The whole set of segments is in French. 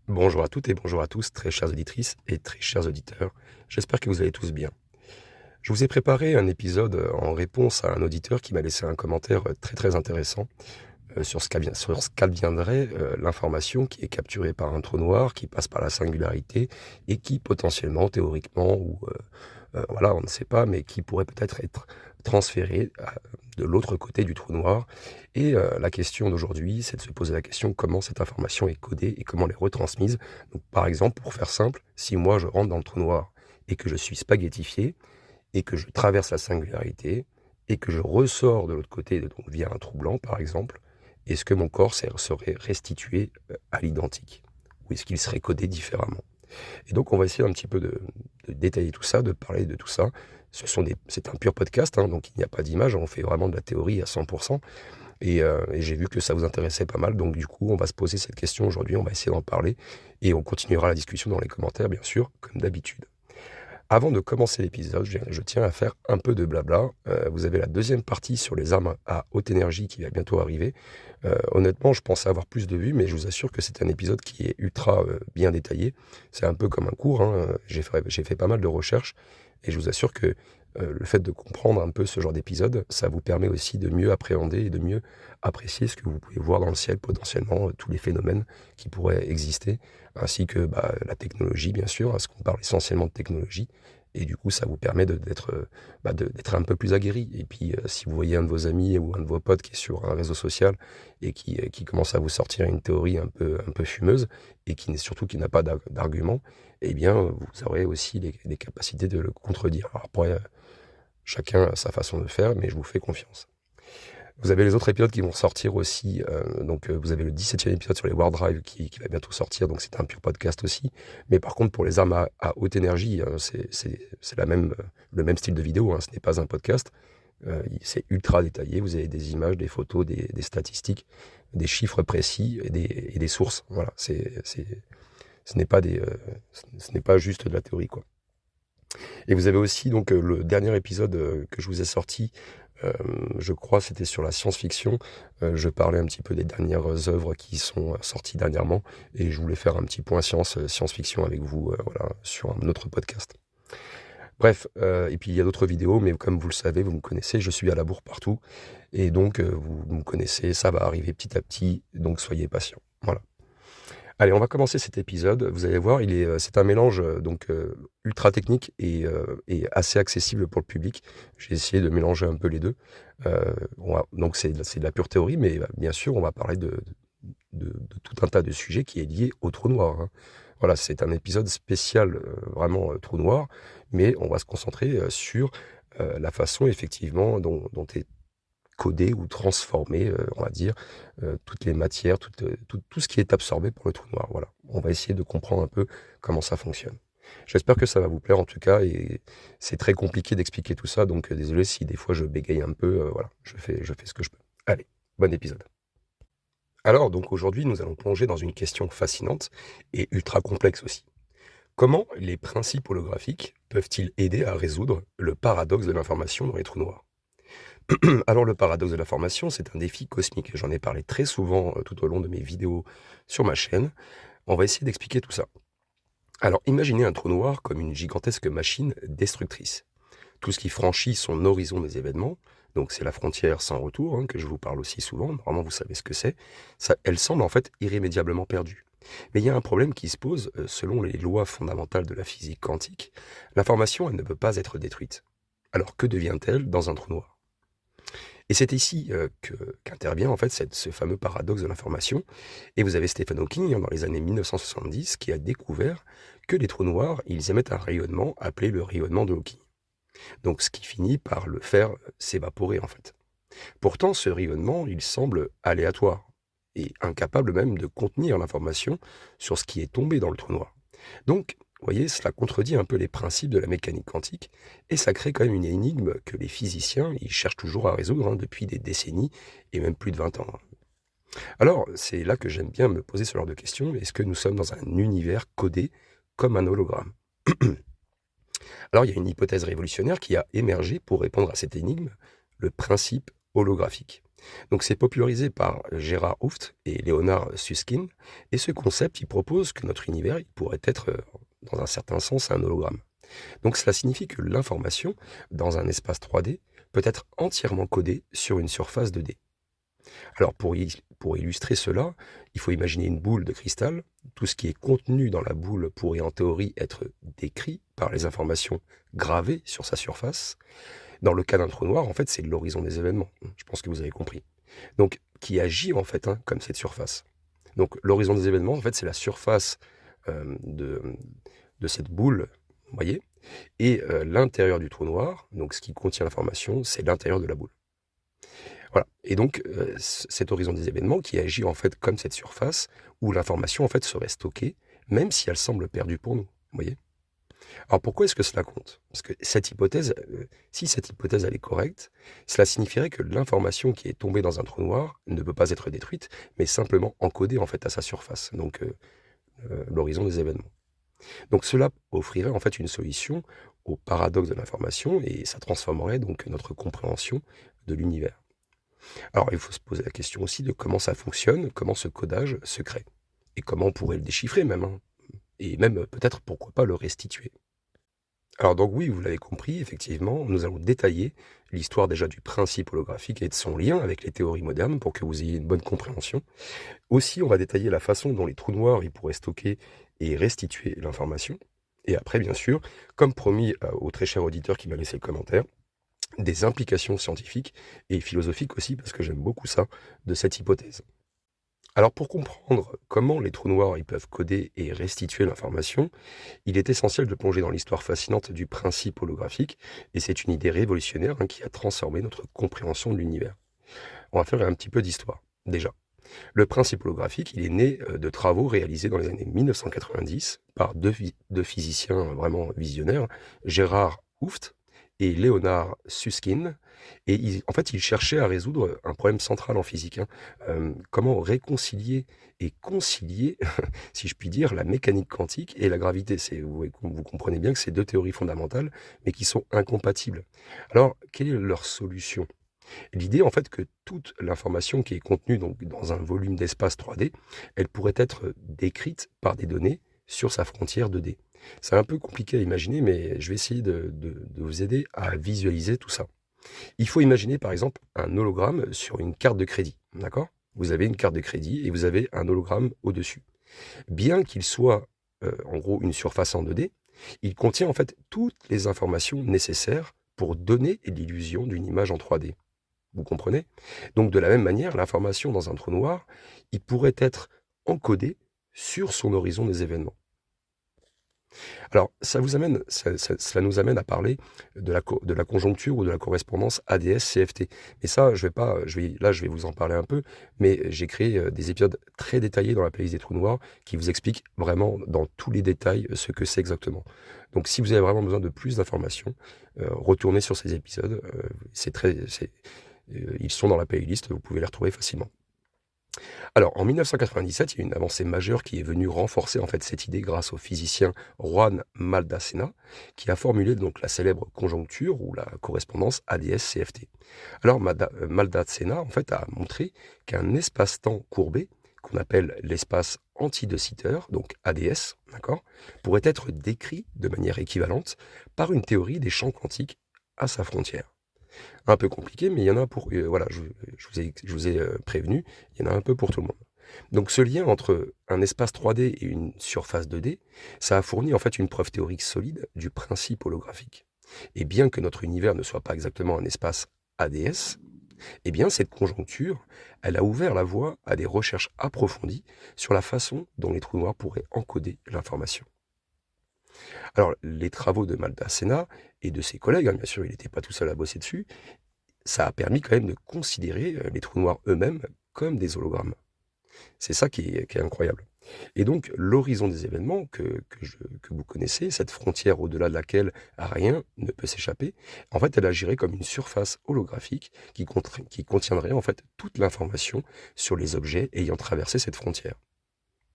Bonjour à toutes et bonjour à tous, très chères auditrices et très chers auditeurs. J'espère que vous allez tous bien. Je vous ai préparé un épisode en réponse à un auditeur qui m'a laissé un commentaire très très intéressant sur ce qu'adviendrait l'information qui est capturée par un trou noir, qui passe par la singularité et qui potentiellement, théoriquement, ou voilà, on ne sait pas, mais qui pourrait peut-être être transférée de l'autre côté du trou noir. Et la question d'aujourd'hui, c'est de se poser la question comment cette information est codée et comment elle est retransmise. Donc, par exemple, pour faire simple, si moi je rentre dans le trou noir et que je suis spaghettifié et que je traverse la singularité et que je ressors de l'autre côté, donc via un trou blanc par exemple, est-ce que mon corps serait restitué à l'identique ou est-ce qu'il serait codé différemment? Et donc, on va essayer un petit peu de détailler tout ça, de parler de tout ça. C'est un pur podcast, hein, donc il n'y a pas d'image, on fait vraiment de la théorie à 100%. Et j'ai vu que ça vous intéressait pas mal, donc du coup, on va se poser cette question aujourd'hui, on va essayer d'en parler, et on continuera la discussion dans les commentaires, bien sûr, comme d'habitude. Avant de commencer l'épisode, je tiens à faire un peu de blabla. Vous avez la deuxième partie sur les armes à haute énergie qui va bientôt arriver. Honnêtement, je pensais avoir plus de vues, mais je vous assure que c'est un épisode qui est ultra bien détaillé. C'est un peu comme un cours, hein. J'ai fait pas mal de recherches et je vous assure que le fait de comprendre un peu ce genre d'épisode, ça vous permet aussi de mieux appréhender et de mieux apprécier ce que vous pouvez voir dans le ciel, potentiellement, tous les phénomènes qui pourraient exister, ainsi que la technologie, bien sûr, parce qu'on parle essentiellement de technologie. Et du coup, ça vous permet d'être un peu plus aguerri. Et puis, si vous voyez un de vos amis ou un de vos potes qui est sur un réseau social et qui commence à vous sortir une théorie un peu fumeuse et qui n'a pas d'argument, eh bien, vous aurez aussi les capacités de le contredire. Alors après, chacun a sa façon de faire, mais je vous fais confiance. Vous avez les autres épisodes qui vont sortir aussi. Vous avez le 17e épisode sur les War Drive qui va bientôt sortir, donc c'est un pur podcast aussi. Mais par contre, pour les armes à haute énergie, c'est le même style de vidéo, hein, ce n'est pas un podcast. C'est ultra détaillé, vous avez des images, des photos, des statistiques, des chiffres précis et des sources. Voilà, ce n'est pas ce n'est pas juste de la théorie, quoi. Et vous avez aussi donc le dernier épisode que je vous ai sorti, je crois c'était sur la science-fiction. Je parlais un petit peu des dernières œuvres qui sont sorties dernièrement et je voulais faire un petit point science-fiction avec vous, voilà, sur un autre podcast. Bref, et puis il y a d'autres vidéos, mais comme vous le savez, vous me connaissez, je suis à la bourre partout et donc vous me connaissez, ça va arriver petit à petit, donc soyez patients. Voilà. Allez, on va commencer cet épisode. Vous allez voir, c'est un mélange ultra technique et assez accessible pour le public. J'ai essayé de mélanger un peu les deux. Donc c'est de la pure théorie, mais bien sûr, on va parler de tout un tas de sujets qui est lié au trou noir, hein. Voilà, c'est un épisode spécial, vraiment trou noir, mais on va se concentrer sur la façon effectivement dont est coder ou transformer, on va dire, toutes les matières, tout ce qui est absorbé pour le trou noir, voilà. On va essayer de comprendre un peu comment ça fonctionne. J'espère que ça va vous plaire en tout cas et c'est très compliqué d'expliquer tout ça, donc désolé si des fois je bégaye un peu, voilà, je fais ce que je peux. Allez, bon épisode. Alors donc aujourd'hui, nous allons plonger dans une question fascinante et ultra complexe aussi. Comment les principes holographiques peuvent-ils aider à résoudre le paradoxe de l'information dans les trous noirs? Alors le paradoxe de l'information, c'est un défi cosmique. J'en ai parlé très souvent tout au long de mes vidéos sur ma chaîne. On va essayer d'expliquer tout ça. Alors imaginez un trou noir comme une gigantesque machine destructrice. Tout ce qui franchit son horizon des événements, donc c'est la frontière sans retour, hein, que je vous parle aussi souvent, normalement vous savez ce que c'est, elle semble en fait irrémédiablement perdue. Mais il y a un problème qui se pose, selon les lois fondamentales de la physique quantique, l'information elle ne peut pas être détruite. Alors que devient-elle dans un trou noir? Et c'est ici qu'intervient en fait ce fameux paradoxe de l'information. Et vous avez Stephen Hawking, hein, dans les années 1970, qui a découvert que les trous noirs, ils émettent un rayonnement appelé le rayonnement de Hawking. Donc ce qui finit par le faire s'évaporer en fait. Pourtant, ce rayonnement, il semble aléatoire et incapable même de contenir l'information sur ce qui est tombé dans le trou noir. Donc, vous voyez, cela contredit un peu les principes de la mécanique quantique et ça crée quand même une énigme que les physiciens ils cherchent toujours à résoudre, hein, depuis des décennies et même plus de 20 ans, hein. Alors, c'est là que j'aime bien me poser ce genre de questions. Est-ce que nous sommes dans un univers codé comme un hologramme? Alors, il y a une hypothèse révolutionnaire qui a émergé pour répondre à cette énigme, le principe holographique. Donc c'est popularisé par Gérard Hooft et Leonard Susskind, et ce concept, il propose que notre univers il pourrait être, dans un certain sens, un hologramme. Donc cela signifie que l'information, dans un espace 3D, peut être entièrement codée sur une surface 2D. Alors pour illustrer cela, il faut imaginer une boule de cristal. Tout ce qui est contenu dans la boule pourrait en théorie être décrit par les informations gravées sur sa surface. Dans le cas d'un trou noir, en fait, c'est l'horizon des événements. Je pense que vous avez compris. Donc, qui agit en fait comme cette surface. Donc, l'horizon des événements, en fait, c'est la surface de cette boule, vous voyez, et l'intérieur du trou noir, donc ce qui contient l'information, c'est l'intérieur de la boule. Voilà. Et donc, cet horizon des événements qui agit en fait comme cette surface où l'information en fait serait stockée, même si elle semble perdue pour nous. Vous voyez. Alors pourquoi est-ce que cela compte? Parce que cette hypothèse, si cette hypothèse elle est correcte, cela signifierait que l'information qui est tombée dans un trou noir ne peut pas être détruite, mais simplement encodée en fait à sa surface, donc l'horizon des événements. Donc cela offrirait en fait une solution au paradoxe de l'information et ça transformerait donc notre compréhension de l'univers. Alors il faut se poser la question aussi de comment ça fonctionne, comment ce codage se crée, et comment on pourrait le déchiffrer même, hein, et même peut-être pourquoi pas le restituer. Alors donc oui, vous l'avez compris, effectivement, nous allons détailler l'histoire déjà du principe holographique et de son lien avec les théories modernes pour que vous ayez une bonne compréhension. Aussi, on va détailler la façon dont les trous noirs ils pourraient stocker et restituer l'information. Et après, bien sûr, comme promis au très cher auditeur qui m'a laissé le commentaire, des implications scientifiques et philosophiques aussi, parce que j'aime beaucoup ça, de cette hypothèse. Alors pour comprendre comment les trous noirs ils peuvent coder et restituer l'information, il est essentiel de plonger dans l'histoire fascinante du principe holographique, et c'est une idée révolutionnaire qui a transformé notre compréhension de l'univers. On va faire un petit peu d'histoire. Déjà, le principe holographique, il est né de travaux réalisés dans les années 1990 par deux physiciens vraiment visionnaires, Gérard Hooft et Leonard Susskind. Et en fait, ils cherchaient à résoudre un problème central en physique, hein. Comment réconcilier et concilier, si je puis dire, la mécanique quantique et la gravité. Vous comprenez bien que c'est deux théories fondamentales, mais qui sont incompatibles. Alors, quelle est leur solution? L'idée, en fait, que toute l'information qui est contenue donc, dans un volume d'espace 3D, elle pourrait être décrite par des données sur sa frontière 2D. C'est un peu compliqué à imaginer, mais je vais essayer de vous aider à visualiser tout ça. Il faut imaginer, par exemple, un hologramme sur une carte de crédit, d'accord? Vous avez une carte de crédit et vous avez un hologramme au-dessus. Bien qu'il soit, en gros, une surface en 2D, il contient en fait toutes les informations nécessaires pour donner l'illusion d'une image en 3D. Vous comprenez? Donc de la même manière, l'information dans un trou noir, il pourrait être encodée sur son horizon des événements. Alors cela nous amène à parler de la conjoncture ou de la correspondance ADS-CFT. Mais ça, je vais vous en parler un peu, mais j'ai créé des épisodes très détaillés dans la playlist des trous noirs qui vous expliquent vraiment dans tous les détails ce que c'est exactement. Donc si vous avez vraiment besoin de plus d'informations, retournez sur ces épisodes. Ils sont dans la playlist, vous pouvez les retrouver facilement. Alors, en 1997, il y a une avancée majeure qui est venue renforcer en fait cette idée grâce au physicien Juan Maldacena, qui a formulé donc la célèbre conjoncture ou la correspondance ADS-CFT. Alors, Maldacena en fait a montré qu'un espace-temps courbé, qu'on appelle l'espace anti-de Sitter, donc ADS, d'accord, pourrait être décrit de manière équivalente par une théorie des champs quantiques à sa frontière. Un peu compliqué, mais il y en a pour... voilà, je vous ai prévenu, il y en a un peu pour tout le monde. Donc ce lien entre un espace 3D et une surface 2D, ça a fourni en fait une preuve théorique solide du principe holographique. Et bien que notre univers ne soit pas exactement un espace ADS, eh bien cette conjoncture, elle a ouvert la voie à des recherches approfondies sur la façon dont les trous noirs pourraient encoder l'information. Alors, les travaux de Maldacena et de ses collègues, bien sûr, il n'était pas tout seul à bosser dessus, ça a permis quand même de considérer les trous noirs eux-mêmes comme des hologrammes. C'est ça qui est incroyable. Et donc, l'horizon des événements que vous connaissez, cette frontière au-delà de laquelle rien ne peut s'échapper, en fait, elle agirait comme une surface holographique qui contiendrait en fait toute l'information sur les objets ayant traversé cette frontière.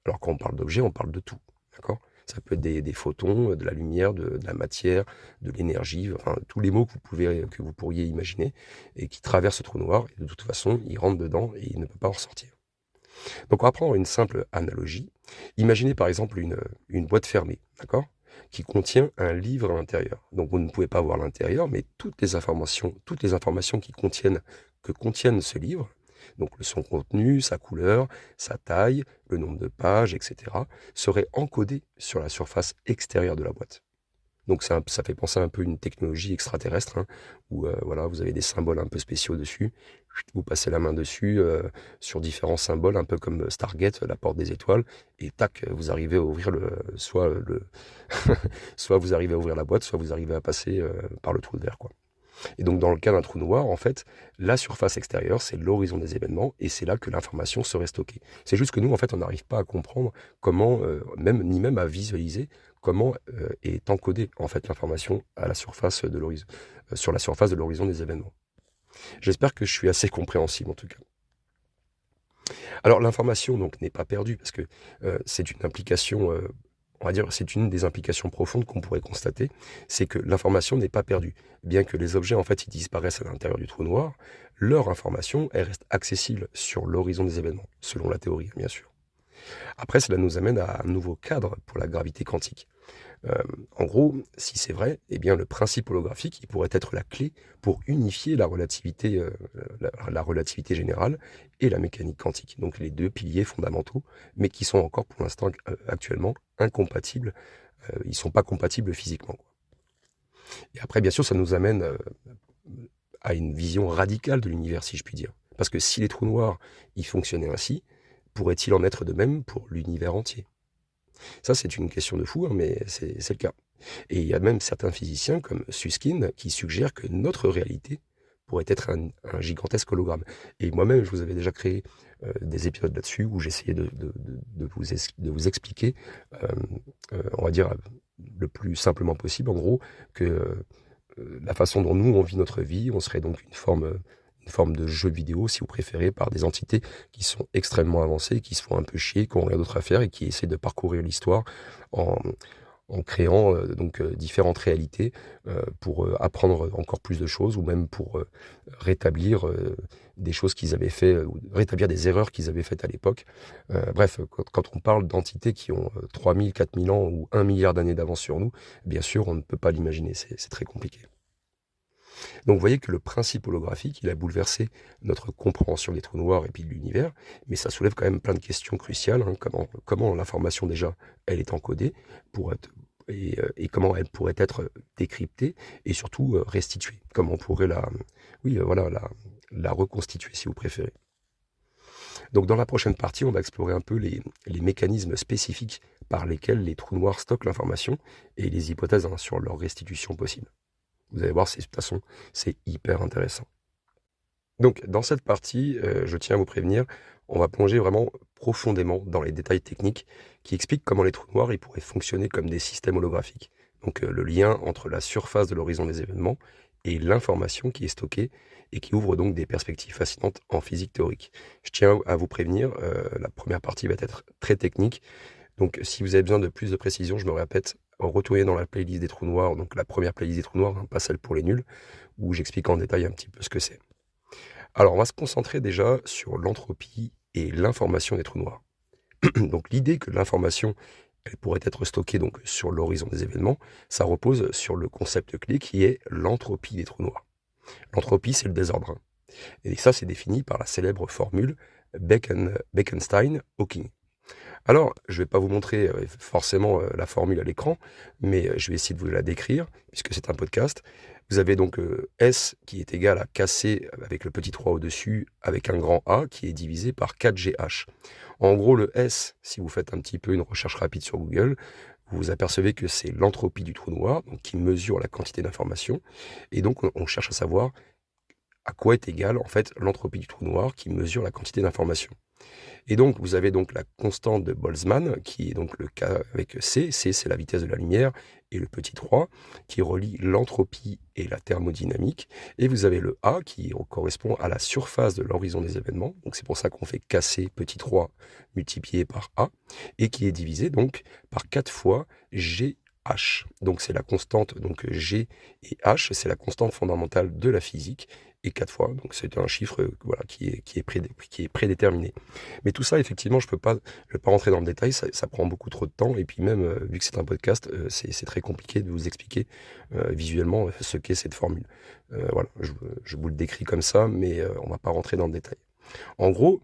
Alors, quand on parle d'objets, on parle de tout, d'accord? Ça peut être des photons, de la lumière, de la matière, de l'énergie, enfin tous les mots que vous pourriez imaginer et qui traversent ce trou noir et de toute façon, il rentre dedans et il ne peut pas en ressortir. Donc on va prendre une simple analogie. Imaginez par exemple une boîte fermée, d'accord? Qui contient un livre à l'intérieur. Donc vous ne pouvez pas voir l'intérieur, mais toutes les informations que contiennent ce livre, donc son contenu, sa couleur, sa taille, le nombre de pages, etc., seraient encodées sur la surface extérieure de la boîte. Donc ça fait penser un peu à une technologie extraterrestre, hein, où voilà, vous avez des symboles un peu spéciaux dessus. Vous passez la main dessus sur différents symboles, un peu comme Stargate, la porte des étoiles, et tac, vous arrivez à ouvrir soit vous arrivez à ouvrir la boîte, soit vous arrivez à passer par le trou de verre, quoi. Et donc, dans le cas d'un trou noir, en fait, la surface extérieure, c'est l'horizon des événements, et c'est là que l'information serait stockée. C'est juste que nous, en fait, on n'arrive pas à comprendre comment, ni même à visualiser comment est encodée, en fait, l'information à la surface de l'horizon, sur la surface de l'horizon des événements. J'espère que je suis assez compréhensible, en tout cas. Alors, l'information, donc, n'est pas perdue, parce que c'est une implication on va dire, c'est une des implications profondes qu'on pourrait constater, c'est que l'information n'est pas perdue. Bien que les objets, en fait, ils disparaissent à l'intérieur du trou noir, leur information, elle reste accessible sur l'horizon des événements, selon la théorie, bien sûr. Après, cela nous amène à un nouveau cadre pour la gravité quantique. En gros, si c'est vrai, eh bien, le principe holographique, il pourrait être la clé pour unifier la relativité générale et la mécanique quantique. Donc les deux piliers fondamentaux, mais qui sont encore pour l'instant actuellement incompatibles. Ils ne sont pas compatibles physiquement, quoi. Et après, bien sûr, ça nous amène à une vision radicale de l'univers, si je puis dire. Parce que si les trous noirs, ils fonctionnaient ainsi, pourrait-il en être de même pour l'univers entier? Ça, c'est une question de fou, hein, mais c'est le cas. Et il y a même certains physiciens, comme Susskind, qui suggèrent que notre réalité pourrait être un gigantesque hologramme. Et moi-même, je vous avais déjà créé des épisodes là-dessus, où j'essayais de vous expliquer, on va dire, le plus simplement possible, en gros, que la façon dont nous, on vit notre vie, on serait donc une forme de jeu vidéo, si vous préférez, par des entités qui sont extrêmement avancées, qui se font un peu chier, qui n'ont rien d'autre à faire et qui essaient de parcourir l'histoire en, en créant différentes réalités pour apprendre encore plus de choses ou même pour rétablir des choses qu'ils avaient fait, ou rétablir des erreurs qu'ils avaient faites à l'époque. Bref, quand on parle d'entités qui ont 3000, 4000 ans ou 1 milliard d'années d'avance sur nous, bien sûr, on ne peut pas l'imaginer, c'est très compliqué. Donc vous voyez que le principe holographique, il a bouleversé notre compréhension des trous noirs et puis de l'univers, mais ça soulève quand même plein de questions cruciales, hein, comment l'information déjà, elle est encodée pour être, et comment elle pourrait être décryptée et surtout restituée, comment on pourrait voilà, la reconstituer si vous préférez. Donc dans la prochaine partie, on va explorer un peu les mécanismes spécifiques par lesquels les trous noirs stockent l'information et les hypothèses sur leur restitution possible. Vous allez voir, de toute façon, c'est hyper intéressant. Donc, dans cette partie, je tiens à vous prévenir, on va plonger vraiment profondément dans les détails techniques qui expliquent comment les trous noirs ils pourraient fonctionner comme des systèmes holographiques. Donc, le lien entre la surface de l'horizon des événements et l'information qui est stockée et qui ouvre donc des perspectives fascinantes en physique théorique. Je tiens à vous prévenir, la première partie va être très technique. Donc, si vous avez besoin de plus de précision, je me répète, retournez dans la playlist des trous noirs, donc la première playlist des trous noirs, hein, pas celle pour les nuls, où j'explique en détail un petit peu ce que c'est. Alors, on va se concentrer déjà sur l'entropie et l'information des trous noirs. Donc, l'idée que l'information, elle pourrait être stockée donc sur l'horizon des événements, ça repose sur le concept clé qui est l'entropie des trous noirs. L'entropie, c'est le désordre, hein. Et ça, c'est défini par la célèbre formule Bekenstein-Hawking. Alors, je ne vais pas vous montrer forcément la formule à l'écran, mais je vais essayer de vous la décrire, puisque c'est un podcast. Vous avez donc S qui est égal à KC avec le petit 3 au-dessus, avec un grand A qui est divisé par 4GH. En gros, le S, si vous faites un petit peu une recherche rapide sur Google, vous vous apercevez que c'est l'entropie du trou noir, donc qui mesure la quantité d'informations. Et donc, on cherche à savoir à quoi est égale en fait l'entropie du trou noir qui mesure la quantité d'informations. Et donc, vous avez donc la constante de Boltzmann, qui est donc le cas avec C. C, c'est la vitesse de la lumière, et le petit 3, qui relie l'entropie et la thermodynamique. Et vous avez le A, qui correspond à la surface de l'horizon des événements. Donc, c'est pour ça qu'on fait KC petit 3 multiplié par A, et qui est divisé donc par 4 fois GH. Donc, c'est la constante, donc G et H, c'est la constante fondamentale de la physique, et 4 fois, donc c'est un chiffre voilà, qui est prédéterminé. Mais tout ça, effectivement, je vais pas rentrer dans le détail, ça prend beaucoup trop de temps, et puis même, vu que c'est un podcast, c'est très compliqué de vous expliquer visuellement ce qu'est cette formule. Voilà, je vous le décris comme ça, mais on va pas rentrer dans le détail. En gros,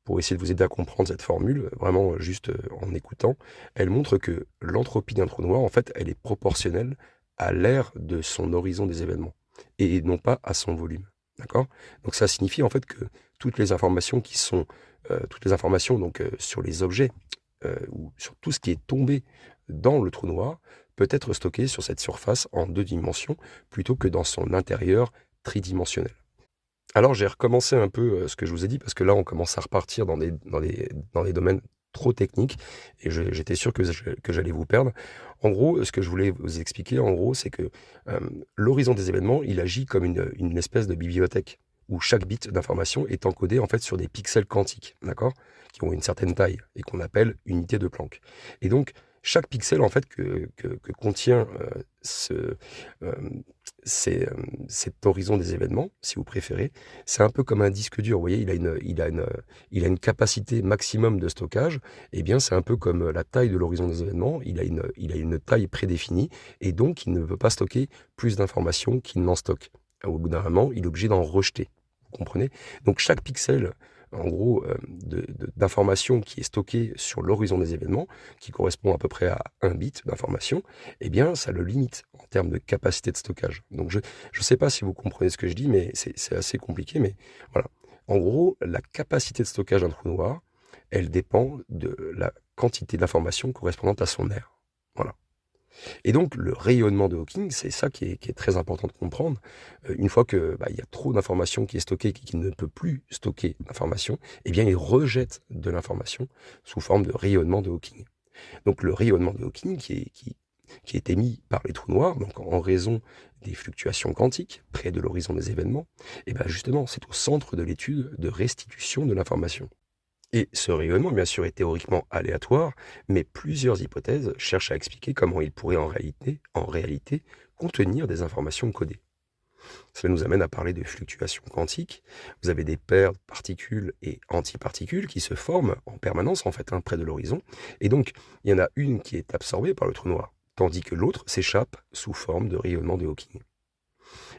pour essayer de vous aider à comprendre cette formule, vraiment juste en écoutant, elle montre que l'entropie d'un trou noir, en fait, elle est proportionnelle à l'aire de son horizon des événements, et non pas à son volume. D'accord? Donc ça signifie en fait que toutes les informations donc sur les objets ou sur tout ce qui est tombé dans le trou noir peut être stocké sur cette surface en 2 dimensions plutôt que dans son intérieur tridimensionnel. Alors j'ai recommencé un peu ce que je vous ai dit parce que là on commence à repartir dans des domaines trop techniques et j'étais sûr que j'allais vous perdre. En gros, ce que je voulais vous expliquer, en gros, c'est que l'horizon des événements, il agit comme une espèce de bibliothèque où chaque bit d'information est encodé en fait sur des pixels quantiques, d'accord, qui ont une certaine taille et qu'on appelle unité de Planck. Et donc chaque pixel en fait que contient euh, cet horizon des événements, si vous préférez, c'est un peu comme un disque dur. Vous voyez, il a une capacité maximum de stockage. Eh bien, c'est un peu comme la taille de l'horizon des événements. Il a une taille prédéfinie et donc il ne veut pas stocker plus d'informations qu'il n'en stocke. Au bout d'un moment, il est obligé d'en rejeter. Vous comprenez? Donc chaque pixel, en gros, d'information qui est stocké sur l'horizon des événements, qui correspond à peu près à 1 bit d'information, eh bien, ça le limite en termes de capacité de stockage. Donc, je ne sais pas si vous comprenez ce que je dis, mais c'est assez compliqué, mais voilà. En gros, la capacité de stockage d'un trou noir, elle dépend de la quantité d'information correspondante à son aire. Voilà. Et donc, le rayonnement de Hawking, c'est ça qui est très important de comprendre. Une fois que il y a trop d'informations qui est stockée et qui ne peut plus stocker l'information, eh bien, il rejette de l'information sous forme de rayonnement de Hawking. Donc, le rayonnement de Hawking qui est émis par les trous noirs, donc en raison des fluctuations quantiques près de l'horizon des événements, et bien justement, c'est au centre de l'étude de restitution de l'information. Et ce rayonnement, bien sûr, est théoriquement aléatoire, mais plusieurs hypothèses cherchent à expliquer comment il pourrait en réalité contenir des informations codées. Cela nous amène à parler de fluctuations quantiques. Vous avez des paires de particules et antiparticules qui se forment en permanence, en fait, près de l'horizon. Et donc, il y en a une qui est absorbée par le trou noir, tandis que l'autre s'échappe sous forme de rayonnement de Hawking.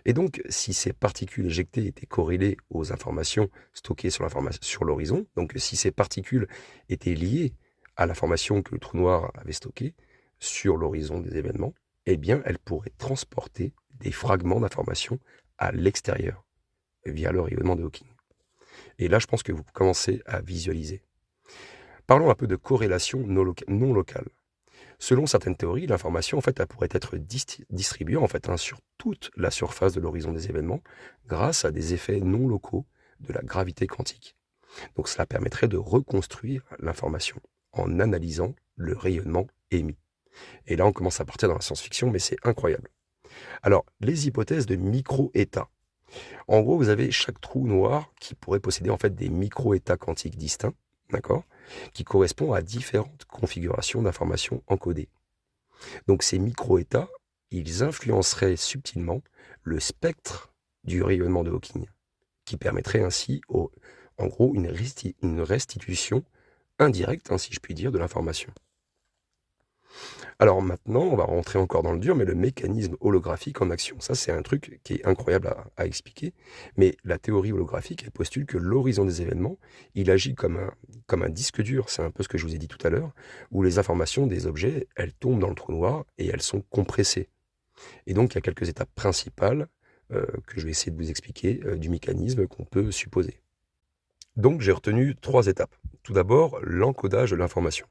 Et donc, si ces particules éjectées étaient corrélées aux informations stockées sur l'horizon, donc si ces particules étaient liées à l'information que le trou noir avait stockée sur l'horizon des événements, eh bien, elles pourraient transporter des fragments d'informations à l'extérieur via le rayonnement de Hawking. Et là, je pense que vous commencez à visualiser. Parlons un peu de corrélation non locale. Selon certaines théories, l'information, en fait, elle pourrait être distribuée en fait, sur toute la surface de l'horizon des événements grâce à des effets non locaux de la gravité quantique. Donc cela permettrait de reconstruire l'information en analysant le rayonnement émis. Et là, on commence à partir dans la science-fiction, mais c'est incroyable. Alors, les hypothèses de micro-états. En gros, vous avez chaque trou noir qui pourrait posséder en fait des micro-états quantiques distincts, d'accord, qui correspondent à différentes configurations d'informations encodées. Donc ces micro-états, ils influenceraient subtilement le spectre du rayonnement de Hawking, qui permettrait ainsi, en gros, une restitution indirecte, si je puis dire, de l'information. Alors maintenant, on va rentrer encore dans le dur, mais le mécanisme holographique en action, ça c'est un truc qui est incroyable à expliquer, mais la théorie holographique, elle postule que l'horizon des événements, il agit comme un disque dur, c'est un peu ce que je vous ai dit tout à l'heure, où les informations des objets, elles tombent dans le trou noir et elles sont compressées. Et donc il y a quelques étapes principales que je vais essayer de vous expliquer du mécanisme qu'on peut supposer. Donc j'ai retenu 3 étapes. Tout d'abord, l'encodage de l'information.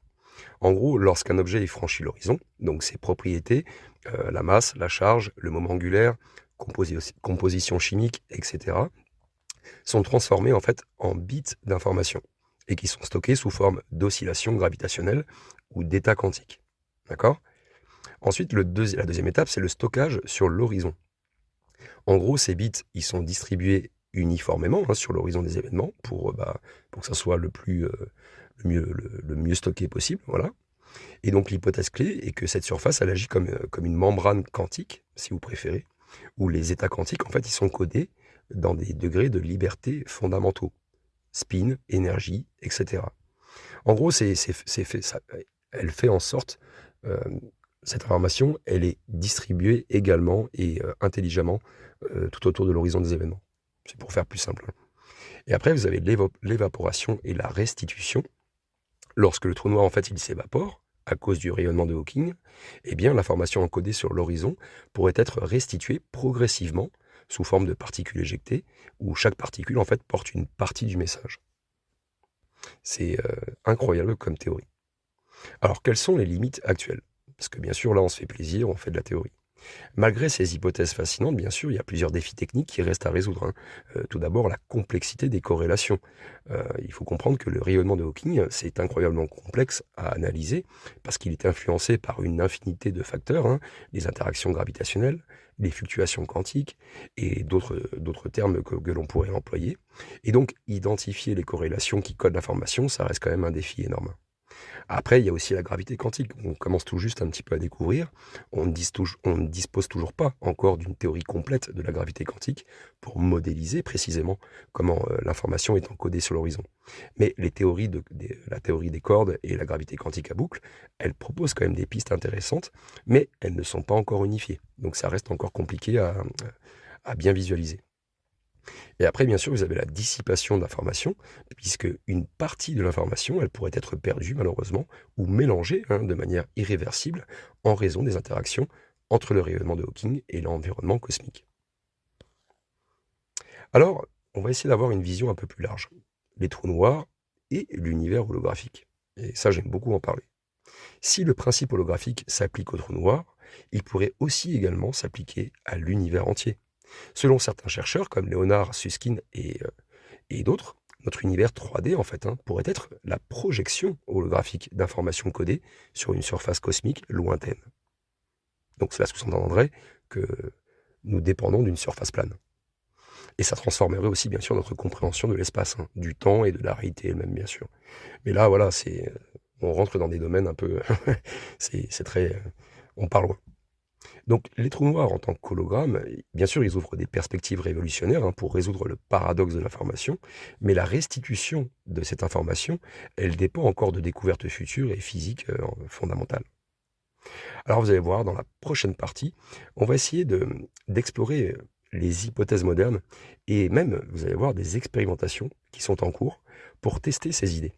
En gros, lorsqu'un objet franchit l'horizon, donc ses propriétés, la masse, la charge, le moment angulaire, composition chimique, etc., sont transformés en fait en bits d'information et qui sont stockés sous forme d'oscillations gravitationnelles ou d'états quantiques. D'accord? Ensuite, la deuxième étape, c'est le stockage sur l'horizon. En gros, ces bits, ils sont distribués uniformément sur l'horizon des événements pour que ça soit le mieux stocké possible. Voilà. Et donc, l'hypothèse clé est que cette surface, elle agit comme une membrane quantique, si vous préférez, où les états quantiques, en fait, ils sont codés dans des degrés de liberté fondamentaux. Spin, énergie, etc. En gros, elle fait en sorte, euh, cette information, elle est distribuée également et intelligemment tout autour de l'horizon des événements. C'est pour faire plus simple. Et après, vous avez l'évaporation et la restitution. Lorsque le trou noir, en fait, il s'évapore à cause du rayonnement de Hawking, eh bien, l'information encodée sur l'horizon pourrait être restituée progressivement sous forme de particules éjectées, où chaque particule, en fait, porte une partie du message. C'est incroyable comme théorie. Alors, quelles sont les limites actuelles? Parce que bien sûr, là, on se fait plaisir, on fait de la théorie. Malgré ces hypothèses fascinantes, bien sûr, il y a plusieurs défis techniques qui restent à résoudre. Tout d'abord, la complexité des corrélations. Il faut comprendre que le rayonnement de Hawking, c'est incroyablement complexe à analyser parce qu'il est influencé par une infinité de facteurs, les interactions gravitationnelles, les fluctuations quantiques et d'autres termes que l'on pourrait employer. Et donc, identifier les corrélations qui codent l'information, ça reste quand même un défi énorme. Après, il y a aussi la gravité quantique. On commence tout juste un petit peu à découvrir. On ne dispose toujours pas encore d'une théorie complète de la gravité quantique pour modéliser précisément comment l'information est encodée sur l'horizon. Mais la théorie des cordes et la gravité quantique à boucle, elles proposent quand même des pistes intéressantes, mais elles ne sont pas encore unifiées. Donc ça reste encore compliqué à bien visualiser. Et après, bien sûr, vous avez la dissipation d'informations, puisque une partie de l'information, elle pourrait être perdue malheureusement, ou mélangée de manière irréversible en raison des interactions entre le rayonnement de Hawking et l'environnement cosmique. Alors, on va essayer d'avoir une vision un peu plus large. Les trous noirs et l'univers holographique. Et ça, j'aime beaucoup en parler. Si le principe holographique s'applique aux trous noirs, il pourrait aussi également s'appliquer à l'univers entier. Selon certains chercheurs, comme Leonard Susskind et d'autres, notre univers 3D, en fait, pourrait être la projection holographique d'informations codées sur une surface cosmique lointaine. Donc cela sous-entendrait que nous dépendons d'une surface plane. Et ça transformerait aussi, bien sûr, notre compréhension de l'espace, du temps et de la réalité elle-même, bien sûr. Mais là, voilà, on rentre dans des domaines un peu... c'est très... on part loin. Donc les trous noirs en tant qu'hologrammes, bien sûr, ils ouvrent des perspectives révolutionnaires pour résoudre le paradoxe de l'information, mais la restitution de cette information, elle dépend encore de découvertes futures et physiques fondamentales. Alors vous allez voir, dans la prochaine partie, on va essayer d'explorer les hypothèses modernes et même, vous allez voir, des expérimentations qui sont en cours pour tester ces idées.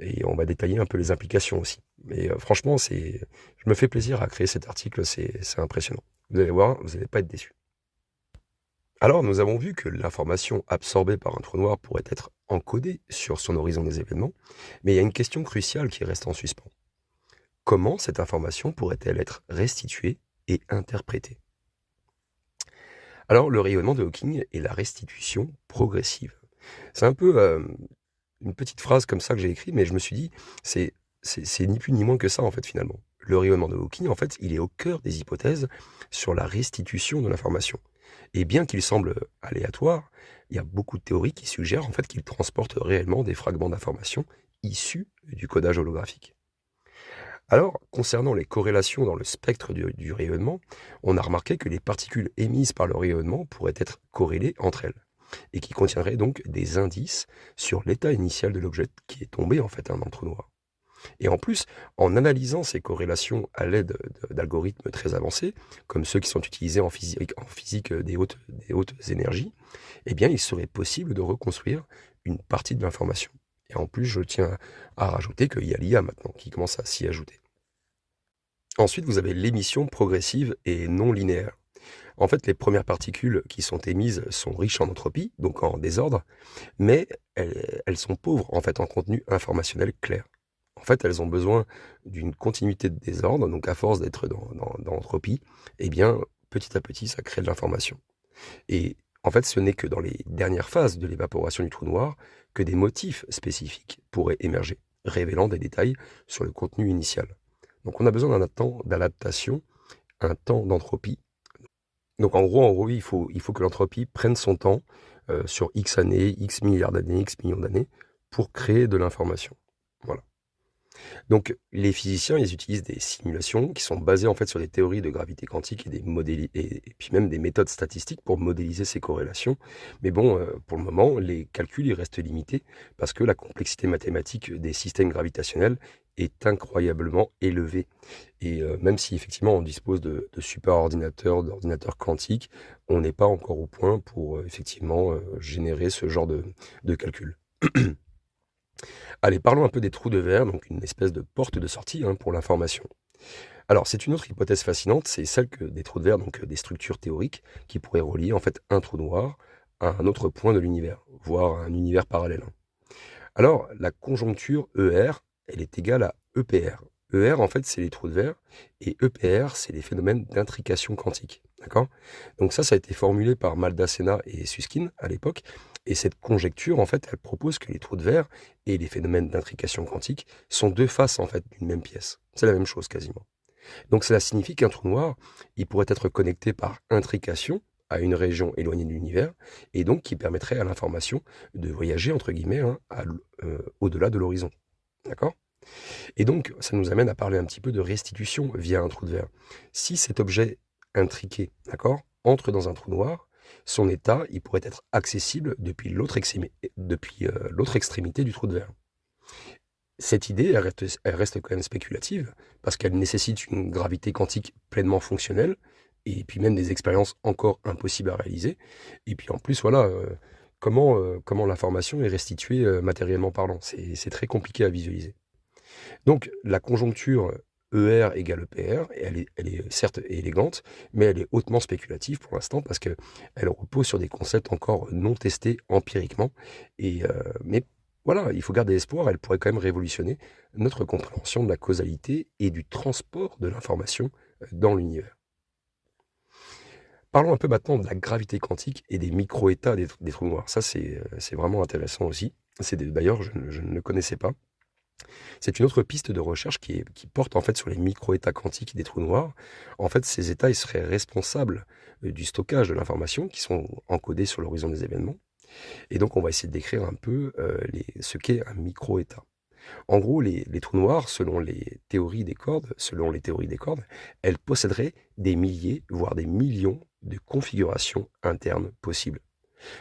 Et on va détailler un peu les implications aussi. Mais franchement, je me fais plaisir à créer cet article, c'est impressionnant. Vous allez voir, vous n'allez pas être déçus. Alors, nous avons vu que l'information absorbée par un trou noir pourrait être encodée sur son horizon des événements, mais il y a une question cruciale qui reste en suspens. Comment cette information pourrait-elle être restituée et interprétée? Alors, le rayonnement de Hawking est la restitution progressive. C'est un peu une petite phrase comme ça que j'ai écrite, mais je me suis dit, c'est ni plus ni moins que ça, en fait, finalement. Le rayonnement de Hawking, en fait, il est au cœur des hypothèses sur la restitution de l'information. Et bien qu'il semble aléatoire, il y a beaucoup de théories qui suggèrent, en fait, qu'il transporte réellement des fragments d'information issus du codage holographique. Alors, concernant les corrélations dans le spectre du rayonnement, on a remarqué que les particules émises par le rayonnement pourraient être corrélées entre elles, et qui contiendraient donc des indices sur l'état initial de l'objet qui est tombé en fait dans le trou noir. Et en plus, en analysant ces corrélations à l'aide d'algorithmes très avancés, comme ceux qui sont utilisés en physique des hautes énergies, eh bien, il serait possible de reconstruire une partie de l'information. Et en plus, je tiens à rajouter qu'il y a l'IA maintenant qui commence à s'y ajouter. Ensuite, vous avez l'émission progressive et non linéaire. En fait, les premières particules qui sont émises sont riches en entropie, donc en désordre, mais elles sont pauvres en fait en contenu informationnel clair. En fait, elles ont besoin d'une continuité de désordre, donc à force d'être dans l'entropie, eh bien, petit à petit, ça crée de l'information. Et en fait, ce n'est que dans les dernières phases de l'évaporation du trou noir que des motifs spécifiques pourraient émerger, révélant des détails sur le contenu initial. Donc on a besoin d'un temps d'adaptation, un temps d'entropie. Donc en gros, il faut que l'entropie prenne son temps sur X années, X milliards d'années, X millions d'années, pour créer de l'information. Voilà. Donc, les physiciens, ils utilisent des simulations qui sont basées en fait sur des théories de gravité quantique et et puis même des méthodes statistiques pour modéliser ces corrélations. Mais bon, pour le moment, les calculs ils restent limités parce que la complexité mathématique des systèmes gravitationnels est incroyablement élevée. Et même si effectivement on dispose de super ordinateurs, d'ordinateurs quantiques, on n'est pas encore au point pour effectivement générer ce genre de calcul. Allez, parlons un peu des trous de verre, donc une espèce de porte de sortie pour l'information. Alors, c'est une autre hypothèse fascinante, c'est celle que des trous de verre, donc des structures théoriques, qui pourraient relier en fait un trou noir à un autre point de l'univers, voire un univers parallèle. Alors, la conjoncture ER, elle est égale à EPR. ER, en fait, c'est les trous de verre, et EPR, c'est les phénomènes d'intrication quantique. D'accord? Donc ça a été formulé par Maldacena et Susskind à l'époque, et cette conjecture, en fait, elle propose que les trous de verre et les phénomènes d'intrication quantique sont deux faces, en fait, d'une même pièce. C'est la même chose, quasiment. Donc cela signifie qu'un trou noir, il pourrait être connecté par intrication à une région éloignée de l'univers, et donc qui permettrait à l'information de voyager, entre guillemets, au-delà de l'horizon. D'accord? Et donc, ça nous amène à parler un petit peu de restitution via un trou de verre. Si cet objet intriqué, d'accord, entre dans un trou noir, son état, il pourrait être accessible depuis l'autre extrémité du trou de verre. Cette idée, elle reste quand même spéculative, parce qu'elle nécessite une gravité quantique pleinement fonctionnelle, et puis même des expériences encore impossibles à réaliser. Et puis en plus, voilà, comment l'information est restituée matériellement parlant. C'est très compliqué à visualiser. Donc la conjoncture ER égale EPR, et elle est certes élégante, mais elle est hautement spéculative pour l'instant parce qu'elle repose sur des concepts encore non testés empiriquement. Mais voilà, il faut garder espoir, elle pourrait quand même révolutionner notre compréhension de la causalité et du transport de l'information dans l'univers. Parlons un peu maintenant de la gravité quantique et des micro-états des trous noirs. Ça, c'est vraiment intéressant aussi. D'ailleurs, je ne le connaissais pas. C'est une autre piste de recherche qui porte en fait sur les micro-états quantiques des trous noirs. En fait, ces états ils seraient responsables du stockage de l'information qui sont encodés sur l'horizon des événements. Et donc, on va essayer de décrire un peu ce qu'est un micro-état. En gros, les trous noirs, selon les théories des cordes, elles posséderaient des milliers, voire des millions de configurations internes possibles.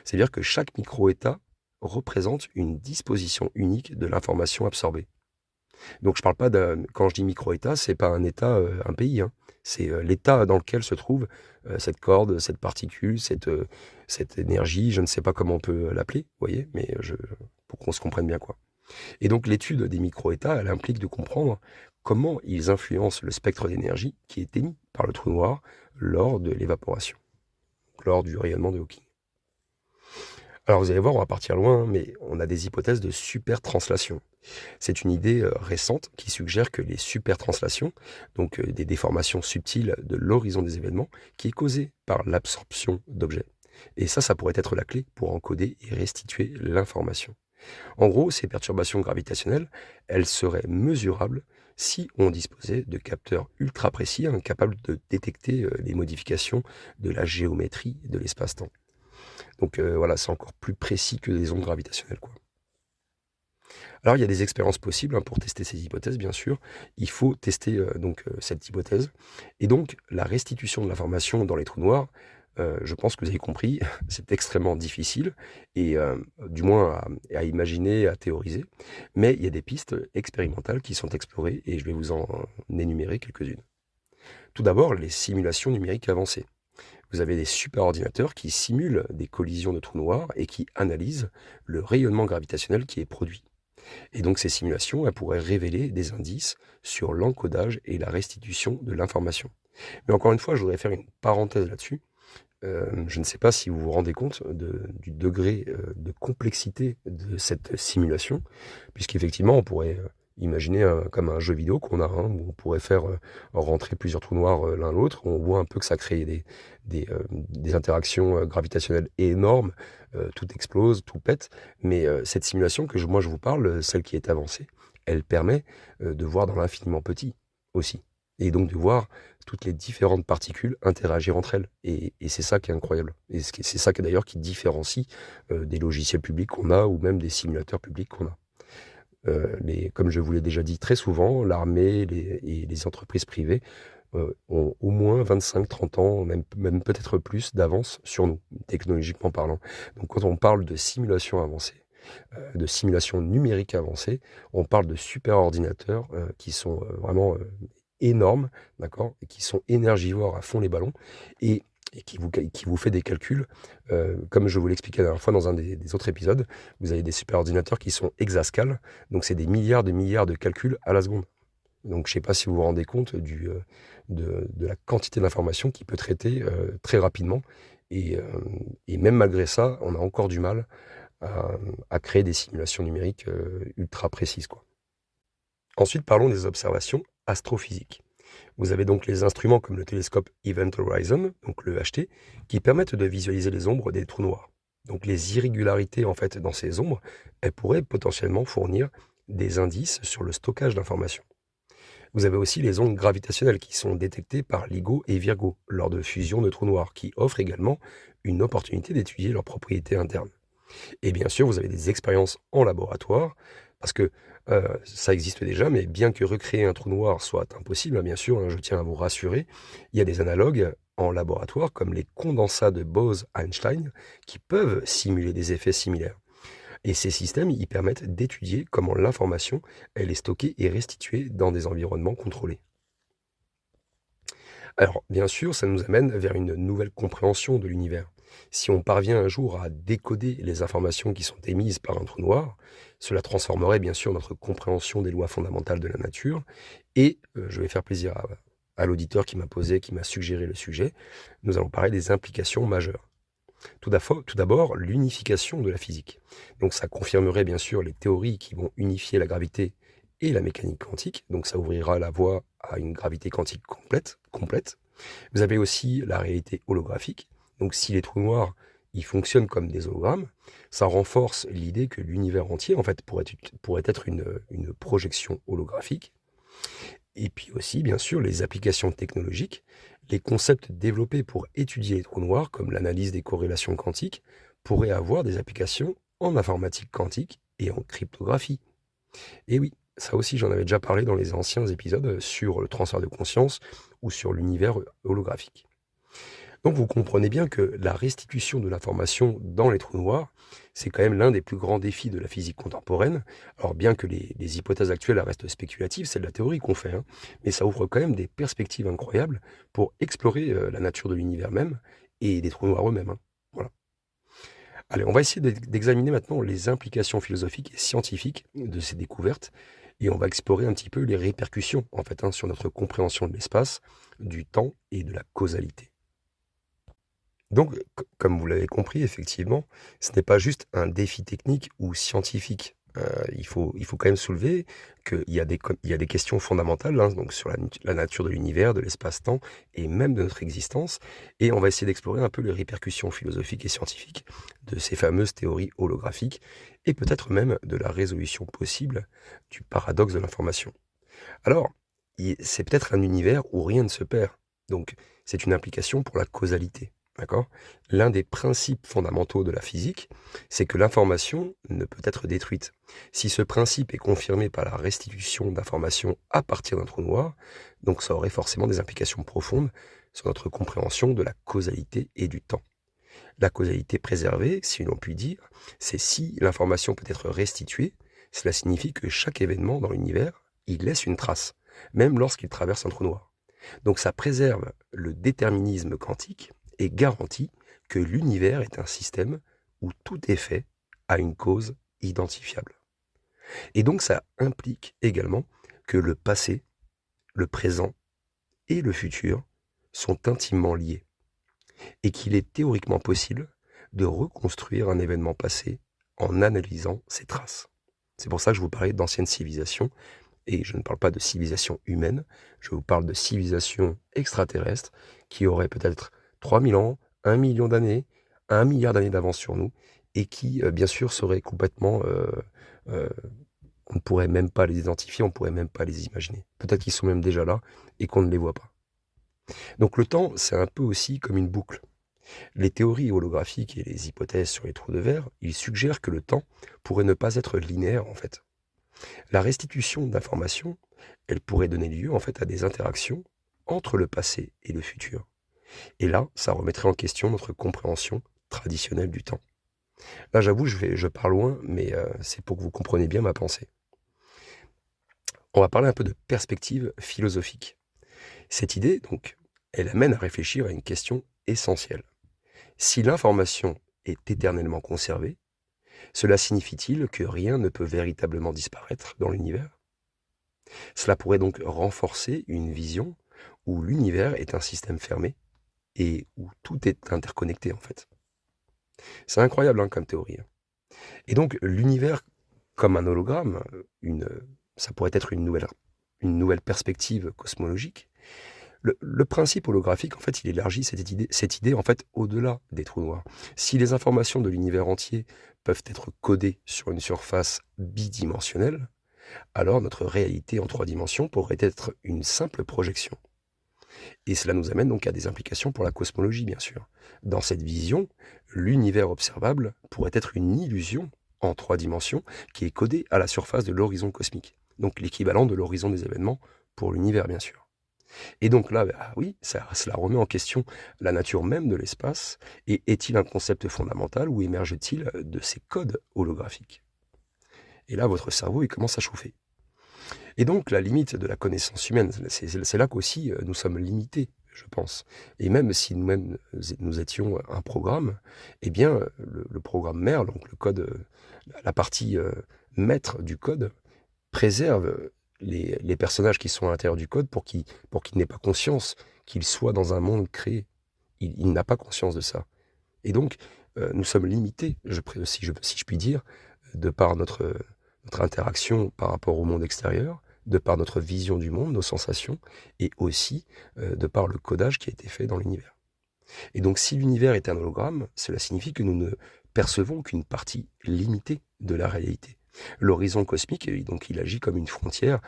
C'est-à-dire que chaque micro-état représente une disposition unique de l'information absorbée. Donc je parle pas quand je dis micro-état, c'est pas un état, un pays, hein. C'est l'état dans lequel se trouve cette corde, cette particule, cette énergie, je ne sais pas comment on peut l'appeler, vous voyez, mais pour qu'on se comprenne bien quoi. Et donc l'étude des micro-états, elle implique de comprendre comment ils influencent le spectre d'énergie qui est émis par le trou noir lors de l'évaporation, lors du rayonnement de Hawking. Alors vous allez voir, on va partir loin, mais on a des hypothèses de supertranslation. C'est une idée récente qui suggère que les supertranslations, donc des déformations subtiles de l'horizon des événements, qui est causée par l'absorption d'objets. Et ça pourrait être la clé pour encoder et restituer l'information. En gros, ces perturbations gravitationnelles, elles seraient mesurables si on disposait de capteurs ultra précis, capables de détecter les modifications de la géométrie de l'espace-temps. Donc voilà, c'est encore plus précis que les ondes gravitationnelles, quoi. Alors il y a des expériences possibles pour tester ces hypothèses, bien sûr. Il faut tester cette hypothèse. Et donc la restitution de l'information dans les trous noirs, je pense que vous avez compris, c'est extrêmement difficile, et du moins à imaginer, à théoriser. Mais il y a des pistes expérimentales qui sont explorées, et je vais vous en énumérer quelques-unes. Tout d'abord, les simulations numériques avancées. Vous avez des superordinateurs qui simulent des collisions de trous noirs et qui analysent le rayonnement gravitationnel qui est produit. Et donc ces simulations, elles pourraient révéler des indices sur l'encodage et la restitution de l'information. Mais encore une fois, je voudrais faire une parenthèse là-dessus. Je ne sais pas si vous vous rendez compte du degré de complexité de cette simulation, puisqu'effectivement, on pourrait Imaginez comme un jeu vidéo qu'on a, hein, où on pourrait faire rentrer plusieurs trous noirs l'un l'autre. On voit un peu que ça crée des interactions gravitationnelles énormes. Tout explose, tout pète. Mais cette simulation moi je vous parle, celle qui est avancée, elle permet de voir dans l'infiniment petit aussi. Et donc de voir toutes les différentes particules interagir entre elles. Et c'est ça qui est incroyable. Et c'est ça d'ailleurs qui différencie des logiciels publics qu'on a ou même des simulateurs publics qu'on a. Comme je vous l'ai déjà dit très souvent, l'armée et les entreprises privées ont au moins 25-30 ans, même peut-être plus d'avance sur nous, technologiquement parlant. Donc quand on parle de simulation avancée, de simulation numérique avancée, on parle de super ordinateurs qui sont vraiment énormes, d'accord, et qui sont énergivores à fond les ballons, et, et qui vous fait des calculs, comme je vous l'expliquais la dernière fois dans un des autres épisodes. Vous avez des super ordinateurs qui sont hexascales, donc c'est des milliards de calculs à la seconde. Donc je ne sais pas si vous vous rendez compte de la quantité d'informations qu'il peut traiter très rapidement, et, euh, et même malgré ça, on a encore du mal à, à créer des simulations numériques ultra précises, quoi. Ensuite, parlons des observations astrophysiques. Vous avez donc les instruments comme le télescope Event Horizon, donc le HT, qui permettent de visualiser les ombres des trous noirs. Donc les irrégularités en fait dans ces ombres, elles pourraient potentiellement fournir des indices sur le stockage d'informations. Vous avez aussi les ondes gravitationnelles qui sont détectées par LIGO et Virgo lors de fusion de trous noirs, qui offrent également une opportunité d'étudier leurs propriétés internes. Et bien sûr, vous avez des expériences en laboratoire, parce que ça existe déjà, mais bien que recréer un trou noir soit impossible, hein, bien sûr, hein, je tiens à vous rassurer, il y a des analogues en laboratoire, comme les condensats de Bose-Einstein, qui peuvent simuler des effets similaires. Et ces systèmes, ils permettent d'étudier comment l'information, elle est stockée et restituée dans des environnements contrôlés. Alors, bien sûr, ça nous amène vers une nouvelle compréhension de l'univers. Si on parvient un jour à décoder les informations qui sont émises par un trou noir, cela transformerait bien sûr notre compréhension des lois fondamentales de la nature. Et je vais faire plaisir à l'auditeur qui m'a suggéré le sujet. Nous allons parler des implications majeures. Tout d'abord, l'unification de la physique. Donc ça confirmerait bien sûr les théories qui vont unifier la gravité et la mécanique quantique. Donc ça ouvrira la voie à une gravité quantique complète. Vous avez aussi la réalité holographique. Donc si les trous noirs ils fonctionnent comme des hologrammes, ça renforce l'idée que l'univers entier en fait pourrait être une projection holographique. Et puis aussi, bien sûr, les applications technologiques, les concepts développés pour étudier les trous noirs, comme l'analyse des corrélations quantiques, pourraient avoir des applications en informatique quantique et en cryptographie. Et oui, ça aussi j'en avais déjà parlé dans les anciens épisodes sur le transfert de conscience ou sur l'univers holographique. Donc vous comprenez bien que la restitution de l'information dans les trous noirs, c'est quand même l'un des plus grands défis de la physique contemporaine. Alors bien que les hypothèses actuelles restent spéculatives, c'est de la théorie qu'on fait, hein, mais ça ouvre quand même des perspectives incroyables pour explorer la nature de l'univers même et des trous noirs eux-mêmes, hein. Voilà. Allez, on va essayer d'examiner maintenant les implications philosophiques et scientifiques de ces découvertes, et on va explorer un petit peu les répercussions en fait, hein, sur notre compréhension de l'espace, du temps et de la causalité. Donc, comme vous l'avez compris, effectivement, ce n'est pas juste un défi technique ou scientifique. Il faut quand même soulever qu'il y a des questions fondamentales, hein, donc sur la nature de l'univers, de l'espace-temps et même de notre existence. Et on va essayer d'explorer un peu les répercussions philosophiques et scientifiques de ces fameuses théories holographiques et peut-être même de la résolution possible du paradoxe de l'information. Alors, c'est peut-être un univers où rien ne se perd. Donc, c'est une implication pour la causalité. D'accord? L'un des principes fondamentaux de la physique, c'est que l'information ne peut être détruite. Si ce principe est confirmé par la restitution d'informations à partir d'un trou noir, donc ça aurait forcément des implications profondes sur notre compréhension de la causalité et du temps. La causalité préservée, si l'on peut dire, c'est si l'information peut être restituée, cela signifie que chaque événement dans l'univers, il laisse une trace, même lorsqu'il traverse un trou noir. Donc ça préserve le déterminisme quantique et garantit que l'univers est un système où tout effet a une cause identifiable. Et donc ça implique également que le passé, le présent et le futur sont intimement liés et qu'il est théoriquement possible de reconstruire un événement passé en analysant ses traces. C'est pour ça que je vous parlais d'anciennes civilisations et je ne parle pas de civilisation humaine, je vous parle de civilisation extraterrestre qui aurait peut-être 3000 ans, 1 million d'années, 1 milliard d'années d'avance sur nous, et qui, bien sûr, seraient complètement... euh, on ne pourrait même pas les identifier, on ne pourrait même pas les imaginer. Peut-être qu'ils sont même déjà là et qu'on ne les voit pas. Donc le temps, c'est un peu aussi comme une boucle. Les théories holographiques et les hypothèses sur les trous de verre, ils suggèrent que le temps pourrait ne pas être linéaire en fait. La restitution d'informations, elle pourrait donner lieu en fait à des interactions entre le passé et le futur. Et là, ça remettrait en question notre compréhension traditionnelle du temps. Là, j'avoue, je pars loin, mais c'est pour que vous compreniez bien ma pensée. On va parler un peu de perspective philosophique. Cette idée, donc, elle amène à réfléchir à une question essentielle. Si l'information est éternellement conservée, cela signifie-t-il que rien ne peut véritablement disparaître dans l'univers? Cela pourrait donc renforcer une vision où l'univers est un système fermé et où tout est interconnecté en fait. C'est incroyable comme théorie. Et donc l'univers comme un hologramme, ça pourrait être une nouvelle perspective cosmologique. Le principe holographique, en fait, il élargit cette idée en fait, au-delà des trous noirs. Si les informations de l'univers entier peuvent être codées sur une surface bidimensionnelle, alors notre réalité en 3 dimensions pourrait être une simple projection. Et cela nous amène donc à des implications pour la cosmologie, bien sûr. Dans cette vision, l'univers observable pourrait être une illusion en 3 dimensions qui est codée à la surface de l'horizon cosmique. Donc l'équivalent de l'horizon des événements pour l'univers, bien sûr. Et donc là, oui, cela remet en question la nature même de l'espace, et est-il un concept fondamental ou émerge-t-il de ces codes holographiques? Et là, votre cerveau, il commence à chauffer. Et donc, la limite de la connaissance humaine, c'est là qu'aussi nous sommes limités, je pense. Et même si nous-mêmes, nous étions un programme, eh bien, le programme mère, donc le code, la partie maître du code, préserve les personnages qui sont à l'intérieur du code pour qu'il n'ait pas conscience qu'il soit dans un monde créé. Il n'a pas conscience de ça. Et donc, nous sommes limités, si je puis dire, de par notre interaction par rapport au monde extérieur, de par notre vision du monde, nos sensations, et aussi de par le codage qui a été fait dans l'univers. Et donc, si l'univers est un hologramme, cela signifie que nous ne percevons qu'une partie limitée de la réalité. L'horizon cosmique, donc, il agit comme une frontière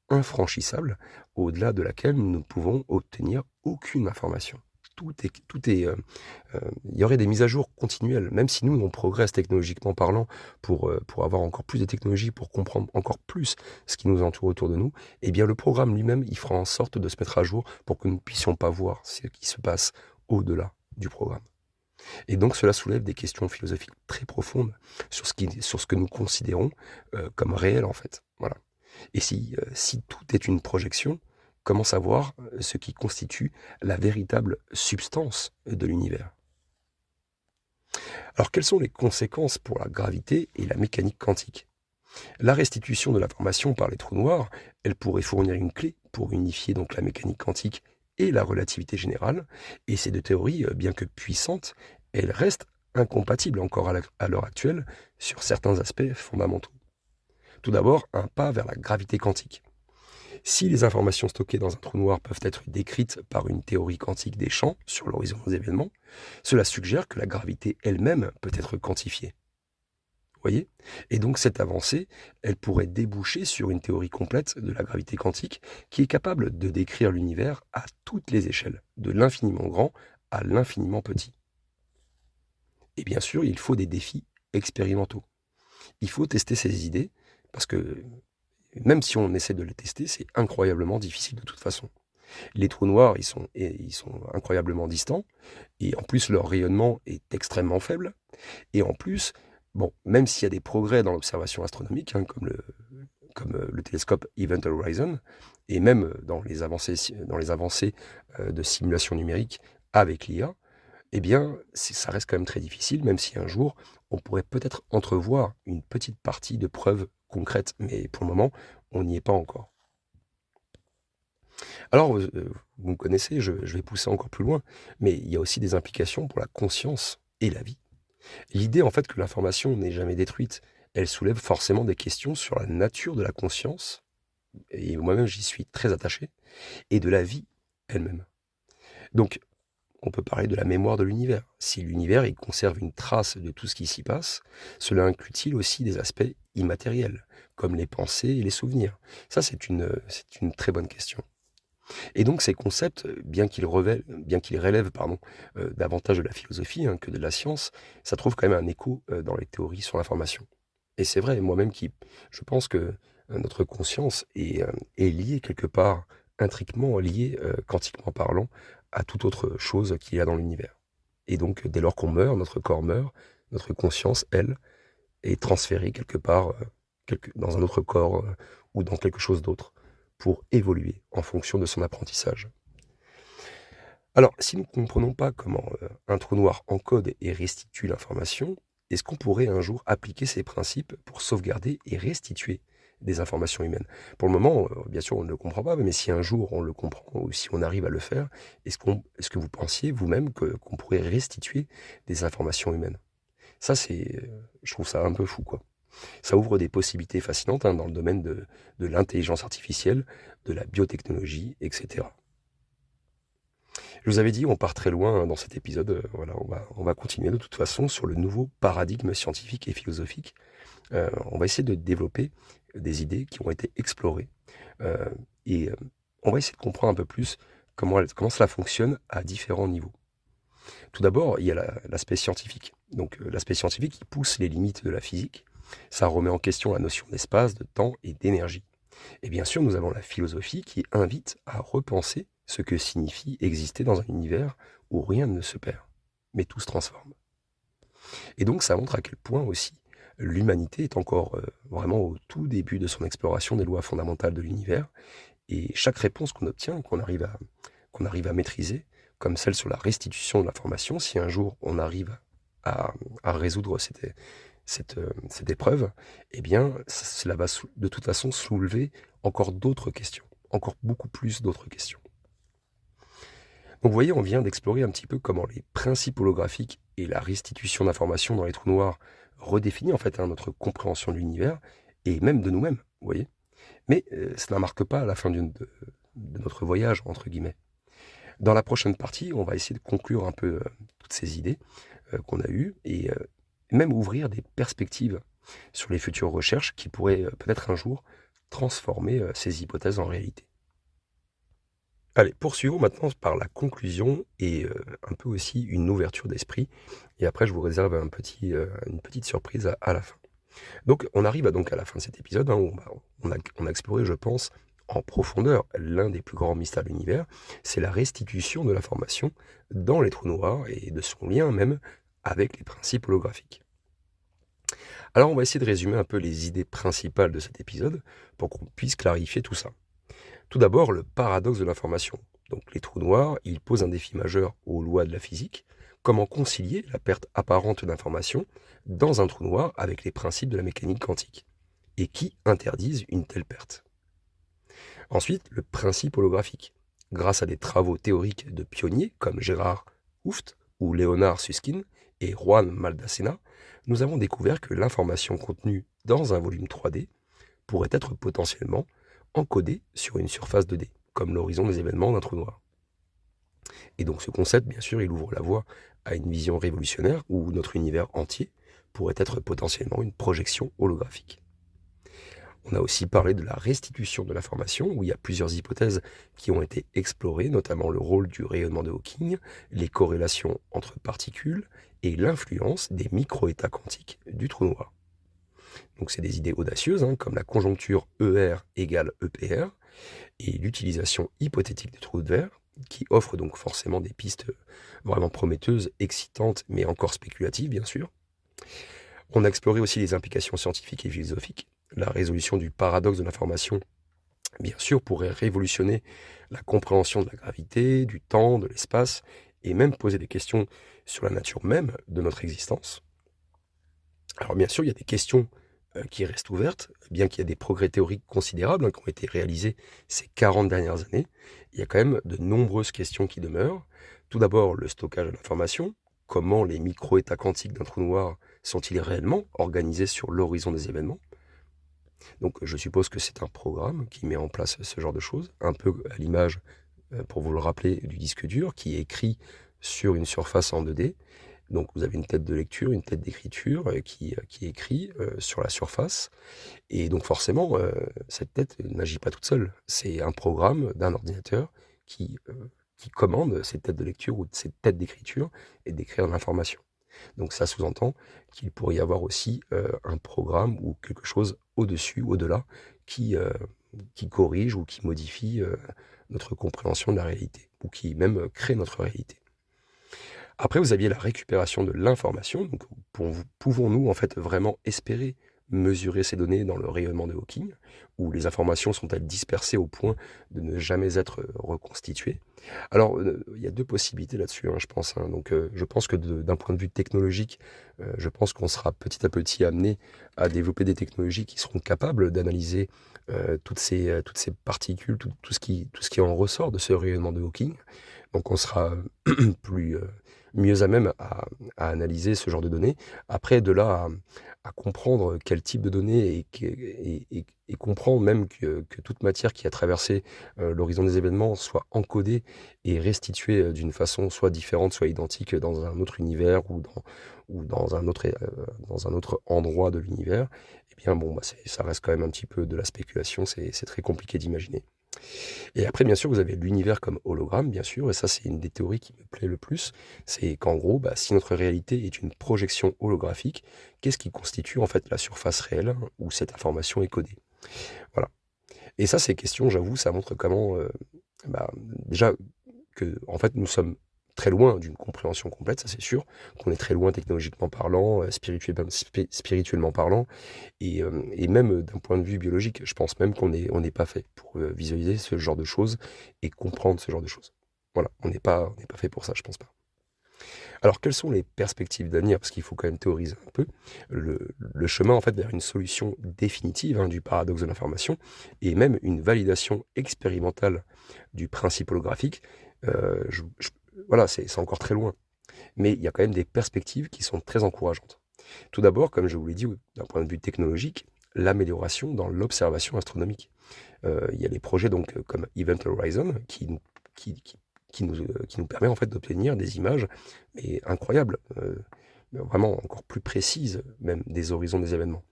infranchissable, au-delà de laquelle nous ne pouvons obtenir aucune information. Il y aurait des mises à jour continuelles, même si nous, on progresse technologiquement parlant pour avoir encore plus de technologies, pour comprendre encore plus ce qui nous entoure autour de nous, eh bien le programme lui-même, il fera en sorte de se mettre à jour pour que nous ne puissions pas voir ce qui se passe au-delà du programme. Et donc cela soulève des questions philosophiques très profondes sur ce que nous considérons comme réel en fait. Voilà. Et si tout est une projection, comment savoir ce qui constitue la véritable substance de l'univers? Alors quelles sont les conséquences pour la gravité et la mécanique quantique? La restitution de l'information par les trous noirs, elle pourrait fournir une clé pour unifier donc la mécanique quantique et la relativité générale, et ces deux théories, bien que puissantes, elles restent incompatibles encore à l'heure actuelle sur certains aspects fondamentaux. Tout d'abord, un pas vers la gravité quantique. Si les informations stockées dans un trou noir peuvent être décrites par une théorie quantique des champs sur l'horizon des événements, cela suggère que la gravité elle-même peut être quantifiée. Vous voyez? Et donc cette avancée, elle pourrait déboucher sur une théorie complète de la gravité quantique qui est capable de décrire l'univers à toutes les échelles, de l'infiniment grand à l'infiniment petit. Et bien sûr, il faut des défis expérimentaux. Il faut tester ces idées, parce que même si on essaie de les tester, c'est incroyablement difficile de toute façon. Les trous noirs, ils sont incroyablement distants, et en plus leur rayonnement est extrêmement faible, et en plus, bon, même s'il y a des progrès dans l'observation astronomique, comme le télescope Event Horizon, et même dans les avancées de simulation numérique avec l'IA, eh bien, ça reste quand même très difficile, même si un jour, on pourrait peut-être entrevoir une petite partie de preuves concrètes, mais pour le moment, on n'y est pas encore. Alors, vous me connaissez, je vais pousser encore plus loin, mais il y a aussi des implications pour la conscience et la vie. L'idée, en fait, que l'information n'est jamais détruite, elle soulève forcément des questions sur la nature de la conscience, et moi-même j'y suis très attaché, et de la vie elle-même. Donc, on peut parler de la mémoire de l'univers. Si l'univers il conserve une trace de tout ce qui s'y passe, cela inclut-il aussi des aspects immatériels, comme les pensées et les souvenirs? Ça, c'est une très bonne question. Et donc ces concepts, bien qu'ils relèvent pardon, davantage de la philosophie, hein, que de la science, ça trouve quand même un écho, dans les théories sur l'information. Et c'est vrai, moi-même qui je pense que, notre conscience est liée quelque part, intriquement liée, quantiquement parlant, à toute autre chose qu'il y a dans l'univers. Et donc dès lors qu'on meurt, notre corps meurt, notre conscience, elle, est transférée quelque part, dans un autre corps, ou dans quelque chose d'autre, pour évoluer en fonction de son apprentissage. Alors, si nous ne comprenons pas comment un trou noir encode et restitue l'information, est-ce qu'on pourrait un jour appliquer ces principes pour sauvegarder et restituer des informations humaines? Pour le moment, bien sûr, on ne le comprend pas, mais si un jour on le comprend ou si on arrive à le faire, est-ce que vous pensiez vous-même qu'on pourrait restituer des informations humaines? Ça, je trouve ça un peu fou, quoi. Ça ouvre des possibilités fascinantes, hein, dans le domaine de l'intelligence artificielle, de la biotechnologie, etc. Je vous avais dit, on part très loin, hein, dans cet épisode. Voilà, on va continuer de toute façon sur le nouveau paradigme scientifique et philosophique. On va essayer de développer des idées qui ont été explorées. euh, et on va essayer de comprendre un peu plus comment cela fonctionne à différents niveaux. Tout d'abord, il y a l'aspect scientifique. Donc l'aspect scientifique qui pousse les limites de la physique. Ça remet en question la notion d'espace, de temps et d'énergie. Et bien sûr, nous avons la philosophie qui invite à repenser ce que signifie exister dans un univers où rien ne se perd, mais tout se transforme. Et donc ça montre à quel point aussi l'humanité est encore vraiment au tout début de son exploration des lois fondamentales de l'univers, et chaque réponse qu'on obtient, qu'on arrive à maîtriser, comme celle sur la restitution de l'information, si un jour on arrive à résoudre cette épreuve, eh bien, cela va de toute façon soulever encore d'autres questions, encore beaucoup plus d'autres questions. Donc vous voyez, on vient d'explorer un petit peu comment les principes holographiques et la restitution d'informations dans les trous noirs redéfinit en fait, hein, notre compréhension de l'univers et même de nous-mêmes, vous voyez. Mais ça ne marque pas la fin de notre voyage, entre guillemets. Dans la prochaine partie, on va essayer de conclure un peu toutes ces idées qu'on a eues et même ouvrir des perspectives sur les futures recherches qui pourraient peut-être un jour transformer ces hypothèses en réalité. Allez, poursuivons maintenant par la conclusion et un peu aussi une ouverture d'esprit. Et après, je vous réserve une petite surprise à la fin. Donc, on arrive donc à la fin de cet épisode, hein, où on a exploré, je pense, en profondeur l'un des plus grands mystères de l'univers. C'est la restitution de l'information dans les trous noirs et de son lien même avec les principes holographiques. Alors, on va essayer de résumer un peu les idées principales de cet épisode pour qu'on puisse clarifier tout ça. Tout d'abord, le paradoxe de l'information. Donc les trous noirs, ils posent un défi majeur aux lois de la physique. Comment concilier la perte apparente d'information dans un trou noir avec les principes de la mécanique quantique? Et qui interdisent une telle perte? Ensuite, le principe holographique. Grâce à des travaux théoriques de pionniers comme Gérard Hooft ou Leonard Susskind et Juan Maldacena, nous avons découvert que l'information contenue dans un volume 3D pourrait être potentiellement encodé sur une surface 2D, comme l'horizon des événements d'un trou noir. Et donc ce concept, bien sûr, il ouvre la voie à une vision révolutionnaire où notre univers entier pourrait être potentiellement une projection holographique. On a aussi parlé de la restitution de l'information, où il y a plusieurs hypothèses qui ont été explorées, notamment le rôle du rayonnement de Hawking, les corrélations entre particules et l'influence des micro-états quantiques du trou noir. Donc c'est des idées audacieuses, hein, comme la conjoncture ER égale EPR, et l'utilisation hypothétique des trous de verre, qui offre donc forcément des pistes vraiment prometteuses, excitantes, mais encore spéculatives, bien sûr. On a exploré aussi les implications scientifiques et philosophiques. La résolution du paradoxe de l'information, bien sûr, pourrait révolutionner la compréhension de la gravité, du temps, de l'espace, et même poser des questions sur la nature même de notre existence. Alors bien sûr, il y a des questions qui restent ouvertes, bien qu'il y ait des progrès théoriques considérables, hein, qui ont été réalisés ces 40 dernières années. Il y a quand même de nombreuses questions qui demeurent. Tout d'abord, le stockage de l'information. Comment les micro-états quantiques d'un trou noir sont-ils réellement organisés sur l'horizon des événements? Donc je suppose que c'est un programme qui met en place ce genre de choses, un peu à l'image, pour vous le rappeler, du disque dur qui est écrit sur une surface en 2D. Donc vous avez une tête de lecture, une tête d'écriture, qui écrit, sur la surface et donc forcément, cette tête n'agit pas toute seule. C'est un programme d'un ordinateur qui commande cette tête de lecture ou cette tête d'écriture et d'écrire de l'information. Donc ça sous-entend qu'il pourrait y avoir aussi, un programme ou quelque chose au-dessus, au-delà, qui, heu, qui corrige ou qui modifie, notre compréhension de la réalité ou qui même, crée notre réalité. Après, vous aviez la récupération de l'information. Donc, pouvons-nous en fait vraiment espérer mesurer ces données dans le rayonnement de Hawking, où les informations sont-elles dispersées au point de ne jamais être reconstituées? Alors, il y a deux possibilités là-dessus, hein, je pense. Hein. Donc, je pense que d'un point de vue technologique, je pense qu'on sera petit à petit amené à développer des technologies qui seront capables d'analyser toutes ces particules, tout ce qui en ressort de ce rayonnement de Hawking. Donc, on sera plus, mieux à même à analyser ce genre de données. Après, de là à comprendre quel type de données et comprendre même que toute matière qui a traversé l'horizon des événements soit encodée et restituée d'une façon soit différente, soit identique dans un autre univers ou dans un autre endroit de l'univers, eh bien bon, bah, ça reste quand même un petit peu de la spéculation, c'est très compliqué d'imaginer. Et après, bien sûr, vous avez l'univers comme hologramme, bien sûr, et ça, c'est une des théories qui me plaît le plus. C'est qu'en gros, bah, si notre réalité est une projection holographique, qu'est-ce qui constitue en fait la surface réelle où cette information est codée? Voilà. Et ça, ces questions, j'avoue, ça montre comment, bah, déjà que, en fait, nous sommes très loin d'une compréhension complète, ça c'est sûr, qu'on est très loin technologiquement parlant, spirituellement parlant, et même d'un point de vue biologique, je pense même on n'est pas fait pour visualiser ce genre de choses et comprendre ce genre de choses. Voilà, on n'est pas fait pour ça, je pense pas. Alors, quelles sont les perspectives d'avenir? Parce qu'il faut quand même théoriser un peu. Le chemin, en fait, vers une solution définitive du paradoxe de l'information et même une validation expérimentale du principe holographique, voilà, c'est encore très loin. Mais il y a quand même des perspectives qui sont très encourageantes. Tout d'abord, comme je vous l'ai dit, d'un point de vue technologique, l'amélioration dans l'observation astronomique. Il y a des projets donc comme Event Horizon qui, qui nous permet en fait d'obtenir des images mais incroyables, vraiment encore plus précises même des horizons des événements.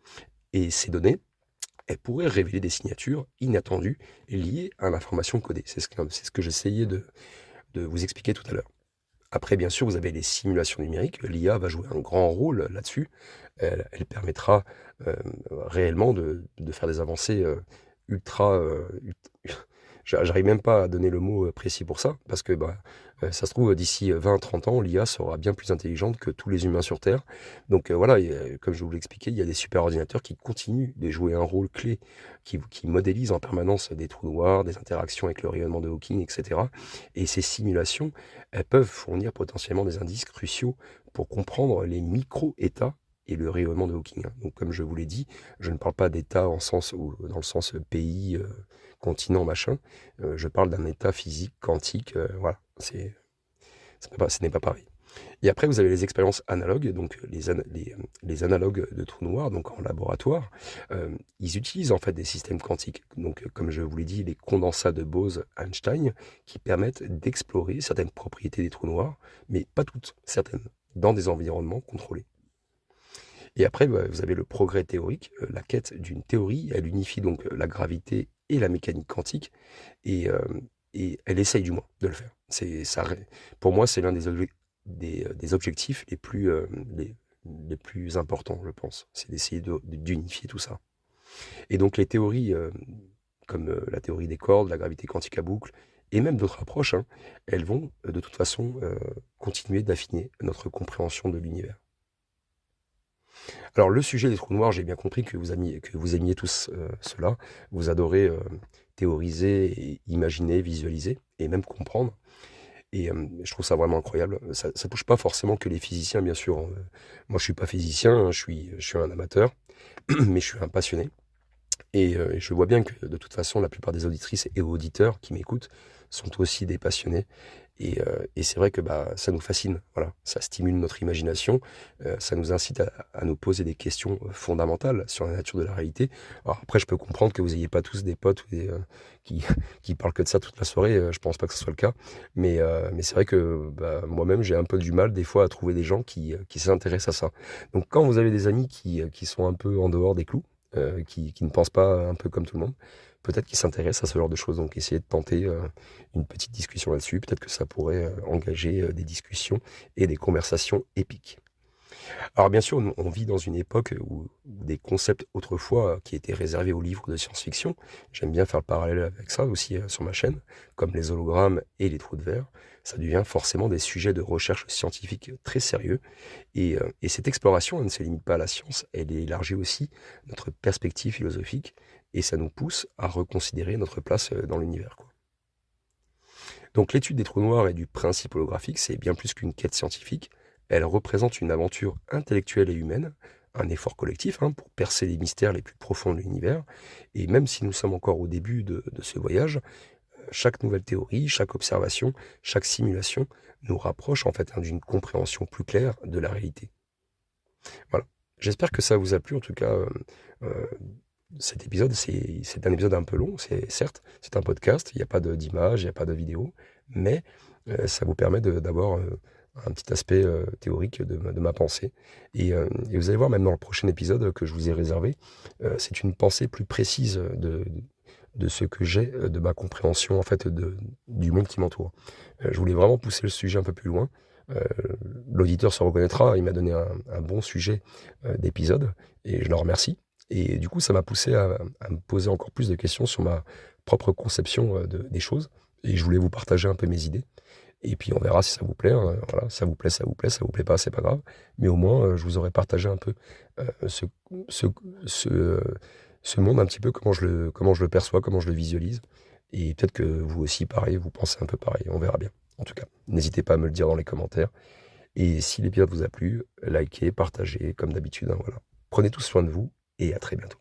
Et ces données, elles pourraient révéler des signatures inattendues liées à l'information codée. C'est ce que j'essayais de vous expliquer tout à l'heure. Après, bien sûr, vous avez les simulations numériques. L'IA va jouer un grand rôle là-dessus. Elle permettra réellement de faire des avancées ultra, j'arrive même pas à donner le mot précis pour ça, parce que bah, ça se trouve, d'ici 20-30 ans, l'IA sera bien plus intelligente que tous les humains sur Terre. Donc voilà, comme je vous l'ai expliqué, il y a des superordinateurs qui continuent de jouer un rôle clé, qui modélisent en permanence des trous noirs, des interactions avec le rayonnement de Hawking, etc. Et ces simulations, elles peuvent fournir potentiellement des indices cruciaux pour comprendre les micro-états et le rayonnement de Hawking. Donc comme je vous l'ai dit, je ne parle pas d'état dans le sens pays, continent, machin. Je parle d'un état physique, quantique, voilà. Ce n'est pas pareil. Et après, vous avez les expériences analogues, donc les analogues de trous noirs, donc en laboratoire. Ils utilisent en fait des systèmes quantiques, donc comme je vous l'ai dit, les condensats de Bose-Einstein, qui permettent d'explorer certaines propriétés des trous noirs, mais pas toutes, certaines, dans des environnements contrôlés. Et après, bah, vous avez le progrès théorique, la quête d'une théorie, elle unifie donc la gravité et la mécanique quantique, et, euh, et elle essaye du moins de le faire. Pour moi, c'est l'un des objectifs les plus importants, je pense. C'est d'essayer d'unifier tout ça. Et donc les théories, comme la théorie des cordes, la gravité quantique à boucle, et même d'autres approches, hein, elles vont de toute façon continuer d'affiner notre compréhension de l'univers. Alors le sujet des trous noirs, j'ai bien compris que vous aimiez tous cela. Vous adorez théoriser, et imaginer, visualiser et même comprendre. Et je trouve ça vraiment incroyable. Ça touche pas forcément que les physiciens, bien sûr. Hein. Moi, je suis pas physicien, hein, je suis un amateur, mais je suis un passionné. Et je vois bien que de toute façon, la plupart des auditrices et auditeurs qui m'écoutent sont aussi des passionnés. Et c'est vrai que ça nous fascine, voilà. Ça stimule notre imagination, ça nous incite à nous poser des questions fondamentales sur la nature de la réalité. Alors après, je peux comprendre que vous n'ayez pas tous des potes ou qui, qui parlent que de ça toute la soirée, je pense pas que ce soit le cas. Mais c'est vrai que moi-même, j'ai un peu du mal des fois à trouver des gens qui s'intéressent à ça. Donc quand vous avez des amis qui sont un peu en dehors des clous, qui ne pensent pas un peu comme tout le monde, peut-être qu'ils s'intéressent à ce genre de choses. Donc essayez de tenter une petite discussion là-dessus. Peut-être que ça pourrait engager des discussions et des conversations épiques. Alors bien sûr, on vit dans une époque où des concepts autrefois qui étaient réservés aux livres de science-fiction, j'aime bien faire le parallèle avec ça aussi sur ma chaîne, comme les hologrammes et les trous de verre, ça devient forcément des sujets de recherche scientifique très sérieux. Et cette exploration, elle ne se limite pas à la science, elle élargit aussi notre perspective philosophique et ça nous pousse à reconsidérer notre place dans l'univers, quoi. Donc l'étude des trous noirs et du principe holographique, c'est bien plus qu'une quête scientifique. Elle représente une aventure intellectuelle et humaine, un effort collectif pour percer les mystères les plus profonds de l'univers. Et même si nous sommes encore au début de ce voyage, chaque nouvelle théorie, chaque observation, chaque simulation nous rapproche en fait d'une compréhension plus claire de la réalité. Voilà. J'espère que ça vous a plu. En tout cas, euh, cet épisode, c'est un épisode un peu long, certes, c'est un podcast, il n'y a pas d'image, il n'y a pas de vidéo, mais ça vous permet d'avoir un petit aspect théorique de ma pensée. Et vous allez voir, même dans le prochain épisode que je vous ai réservé, c'est une pensée plus précise de ce que j'ai, de ma compréhension en fait du monde qui m'entoure. Je voulais vraiment pousser le sujet un peu plus loin. Euh, L'auditeur se reconnaîtra, il m'a donné un bon sujet d'épisode, et je le remercie. Et du coup, ça m'a poussé à me poser encore plus de questions sur ma propre conception des choses. Et je voulais vous partager un peu mes idées. Et puis on verra si ça vous plaît, hein. Voilà, ça vous plaît, ça vous plaît, ça vous plaît pas, c'est pas grave. Mais au moins, je vous aurais partagé un peu ce, ce, ce, ce monde, un petit peu comment je le perçois, comment je le visualise. Et peut-être que vous aussi, pareil, vous pensez un peu pareil. On verra bien. En tout cas, n'hésitez pas à me le dire dans les commentaires. Et si l'épisode vous a plu, likez, partagez, comme d'habitude, hein, voilà. Prenez tous soin de vous et à très bientôt.